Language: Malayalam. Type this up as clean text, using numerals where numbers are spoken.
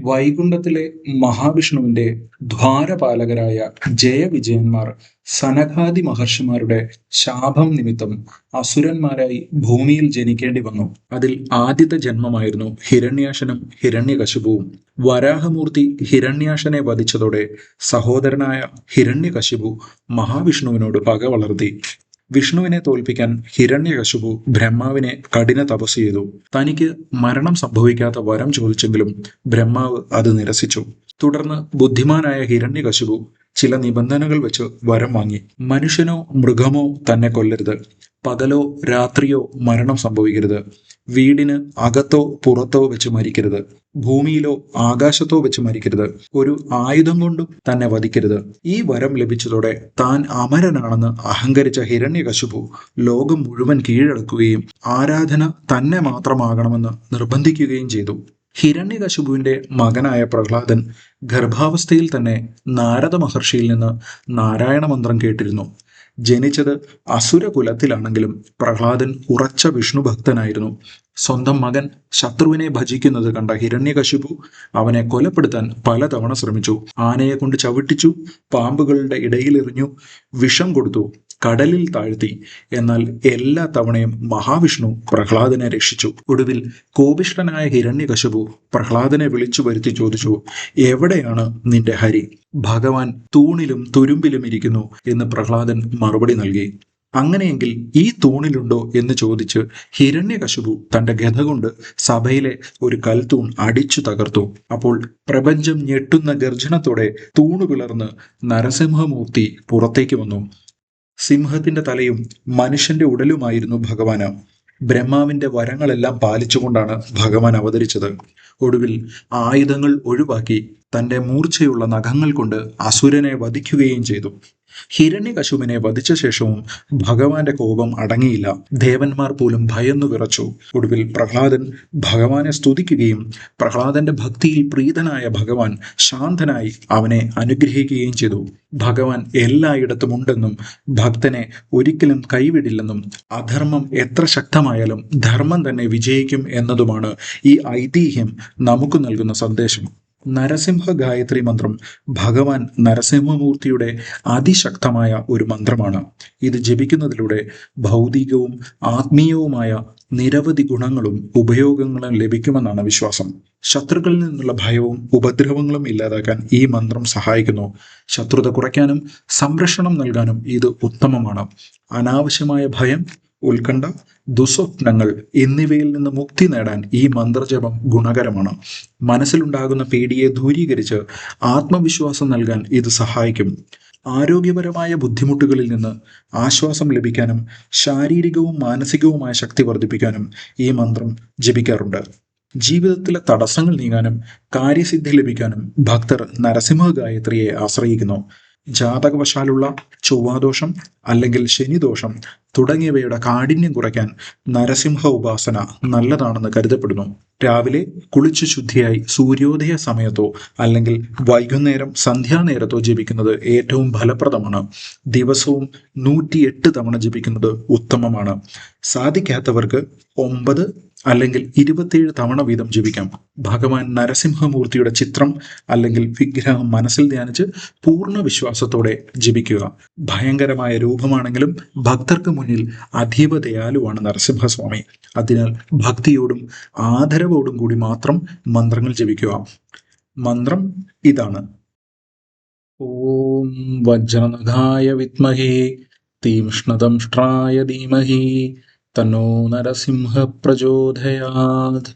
വൈകുണ്ഠത്തിലെ മഹാവിഷ്ണുവിന്റെ ദ്വാരപാലകരായ ജയവിജയന്മാർ സനകാദി മഹർഷിമാരുടെ ശാപം നിമിത്തം അസുരന്മാരായി ഭൂമിയിൽ ജനിക്കേണ്ടി വന്നു. അതിൽ ആദ്യത്തെ ജന്മമായിരുന്നു ഹിരണ്യാശനും ഹിരണ്യകശിപുവും. വരാഹമൂർത്തി ഹിരണ്യാശനെ വധിച്ചതോടെ സഹോദരനായ ഹിരണ്യകശിപു മഹാവിഷ്ണുവിനോട് പക വളർത്തി. വിഷ്ണുവിനെ തോൽപ്പിക്കാൻ ഹിരണ്യകശിപു ബ്രഹ്മാവിനെ കഠിന തപസ് ചെയ്തു. തനിക്ക് മരണം സംഭവിക്കാത്ത വരം ചോദിച്ചെങ്കിലും ബ്രഹ്മാവ് അത് നിരസിച്ചു. തുടർന്ന് ബുദ്ധിമാനായ ഹിരണ്യകശിപു ചില നിബന്ധനകൾ വെച്ച് വരം വാങ്ങി. മനുഷ്യനോ മൃഗമോ തന്നെ കൊല്ലരുത്, പകലോ രാത്രിയോ മരണം സംഭവിക്കരുത്, വീടിന് അകത്തോ പുറത്തോ വെച്ച് മരിക്കരുത്, ഭൂമിയിലോ ആകാശത്തോ വെച്ച് മരിക്കരുത്, ഒരു ആയുധം കൊണ്ടും തന്നെ വധിക്കരുത്. ഈ വരം ലഭിച്ചതോടെ താൻ അമരനാണെന്ന് അഹങ്കരിച്ച ഹിരണ്യകശിപു ലോകം മുഴുവൻ കീഴടക്കുകയും ആരാധന തന്നെ മാത്രമാകണമെന്ന് നിർബന്ധിക്കുകയും ചെയ്തു. ഹിരണ്യകശിപുവിന്റെ മകനായ പ്രഹ്ലാദൻ ഗർഭാവസ്ഥയിൽ തന്നെ നാരദ മഹർഷിയിൽ നിന്ന് നാരായണ മന്ത്രം കേട്ടിരുന്നു. ജനിച്ചത് അസുരകുലത്തിലാണെങ്കിലും പ്രഹ്ലാദൻ ഉറച്ച വിഷ്ണു ഭക്തനായിരുന്നു. സ്വന്തം മകൻ ശത്രുവിനെ ഭജിക്കുന്നത് കണ്ട ഹിരണ്യകശിപു അവനെ കൊലപ്പെടുത്താൻ പലതവണ ശ്രമിച്ചു. ആനയെ കൊണ്ട് ചവിട്ടിച്ചു, പാമ്പുകളുടെ ഇടയിലെറിഞ്ഞു, വിഷം കൊടുത്തു, കടലിൽ താഴ്ത്തി. എന്നാൽ എല്ലാ തവണയും മഹാവിഷ്ണു പ്രഹ്ലാദനെ രക്ഷിച്ചു. ഒടുവിൽ കോപിഷ്ഠനായ ഹിരണ്യകശിപു പ്രഹ്ലാദനെ വിളിച്ചു വരുത്തി ചോദിച്ചു, "എവിടെയാണ് നിന്റെ ഹരി?" "ഭഗവാൻ തൂണിലും തുരുമ്പിലും ഇരിക്കുന്നു" എന്ന് പ്രഹ്ലാദൻ മറുപടി നൽകി. "അങ്ങനെയെങ്കിൽ ഈ തൂണിലുണ്ടോ?" എന്ന് ചോദിച്ച് ഹിരണ്യകശിപു തന്റെ ഗദ കൊണ്ട് സഭയിലെ ഒരു കൽത്തൂൺ അടിച്ചു തകർത്തു. അപ്പോൾ പ്രപഞ്ചം ഞെട്ടുന്ന ഗർജനത്തോടെ തൂണു പിളർന്ന് നരസിംഹമൂർത്തി പുറത്തേക്ക് വന്നു. സിംഹത്തിന്റെ തലയും മനുഷ്യന്റെ ഉടലുമായിരുന്നു ഭഗവാന്. ബ്രഹ്മാവിന്റെ വരങ്ങളെല്ലാം പാലിച്ചുകൊണ്ടാണ് ഭഗവാൻ അവതരിച്ചത്. ഒടുവിൽ ആയുധങ്ങൾ ഒഴിവാക്കി തന്റെ മൂർച്ചയുള്ള നഖങ്ങൾ കൊണ്ട് അസുരനെ വധിക്കുകയും ചെയ്തു. ഹിരണ്യകശിപുവിനെ വധിച്ച ശേഷവും ഭഗവാന്റെ കോപം അടങ്ങിയില്ല. ദേവന്മാർ പോലും ഭയന്നു വിറച്ചു. ഒടുവിൽ പ്രഹ്ലാദൻ ഭഗവാനെ സ്തുതിക്കുകയും പ്രഹ്ലാദന്റെ ഭക്തിയിൽ പ്രീതനായ ഭഗവാൻ ശാന്തനായി അവനെ അനുഗ്രഹിക്കുകയും ചെയ്തു. ഭഗവാൻ എല്ലായിടത്തും ഉണ്ടെന്നും ഭക്തനെ ഒരിക്കലും കൈവിടില്ലെന്നും അധർമ്മം എത്ര ശക്തമായാലും ധർമ്മം തന്നെ വിജയിക്കും എന്നതുമാണ് ഈ ഐതിഹ്യം നമുക്ക് നൽകുന്ന സന്ദേശം. നരസിംഹ ഗായത്രി മന്ത്രം ഭഗവാൻ നരസിംഹമൂർത്തിയുടെ അതിശക്തമായ ഒരു മന്ത്രമാണ്. ഇത് ജപിക്കുന്നതിലൂടെ ഭൗതികവും ആത്മീയവുമായ നിരവധി ഗുണങ്ങളും ഉപയോഗങ്ങളും ലഭിക്കുമെന്നാണ് വിശ്വാസം. ശത്രുക്കളിൽ നിന്നുള്ള ഭയവും ഉപദ്രവങ്ങളും ഇല്ലാതാക്കാൻ ഈ മന്ത്രം സഹായിക്കുന്നു. ശത്രുത കുറയ്ക്കാനും സംരക്ഷണം നൽകാനും ഇത് ഉത്തമമാണ്. അനാവശ്യമായ ഭയം, ഉത്കണ്ഠ, ദുസ്വപ്നങ്ങൾ എന്നിവയിൽ നിന്ന് മുക്തി നേടാൻ ഈ മന്ത്രജപം ഗുണകരമാണ്. മനസ്സിലുണ്ടാകുന്ന പേടിയെ ദൂരീകരിച്ച് ആത്മവിശ്വാസം നൽകാൻ ഇത് സഹായിക്കും. ആരോഗ്യപരമായ ബുദ്ധിമുട്ടുകളിൽ നിന്ന് ആശ്വാസം ലഭിക്കാനും ശാരീരികവും മാനസികവുമായ ശക്തി വർദ്ധിപ്പിക്കാനും ഈ മന്ത്രം ജപിക്കാറുണ്ട്. ജീവിതത്തിലെ തടസ്സങ്ങൾ നീങ്ങാനും കാര്യസിദ്ധി ലഭിക്കാനും ഭക്തർ നരസിംഹ ഗായത്രിയെ ആശ്രയിക്കുന്നു. ജാതകവശാലുള്ള ചൊവ്വാദോഷം അല്ലെങ്കിൽ ശനിദോഷം തുടങ്ങിയവയുടെ കാഠിന്യം കുറയ്ക്കാൻ നരസിംഹ ഉപാസന നല്ലതാണെന്ന് കരുതപ്പെടുന്നു. രാവിലെ കുളിച്ചു ശുദ്ധിയായി സൂര്യോദയ സമയത്തോ അല്ലെങ്കിൽ വൈകുന്നേരം സന്ധ്യാനേരത്തോ ജപിക്കുന്നത് ഏറ്റവും ഫലപ്രദമാണ്. ദിവസവും 108 തവണ ജപിക്കുന്നത് ഉത്തമമാണ്. സാധിക്കാത്തവർക്ക് 9 അല്ലെങ്കിൽ 27 തവണ വീതം ജപിക്കാം. ഭഗവാൻ നരസിംഹമൂർത്തിയുടെ ചിത്രം അല്ലെങ്കിൽ വിഗ്രഹം മനസ്സിൽ ധ്യാനിച്ച് പൂർണ്ണ വിശ്വാസത്തോടെ ജപിക്കുക. ഭയങ്കരമായ രൂപമാണെങ്കിലും ഭക്തർക്ക് മുന്നിൽ അതീവ ദയാലുവാണ് നരസിംഹസ്വാമി. അതിനാൽ ഭക്തിയോടും ആദരവോടും കൂടി മാത്രം മന്ത്രങ്ങൾ ജപിക്കുക. മന്ത്രം ഇതാണ്: ഓം വജ്രനഖായ വിദ്മഹേ തീക്ഷ്ണദംഷ്ട്രായ ധീമഹി തന്നോ നരസിംഹ പ്രചോദയാത്.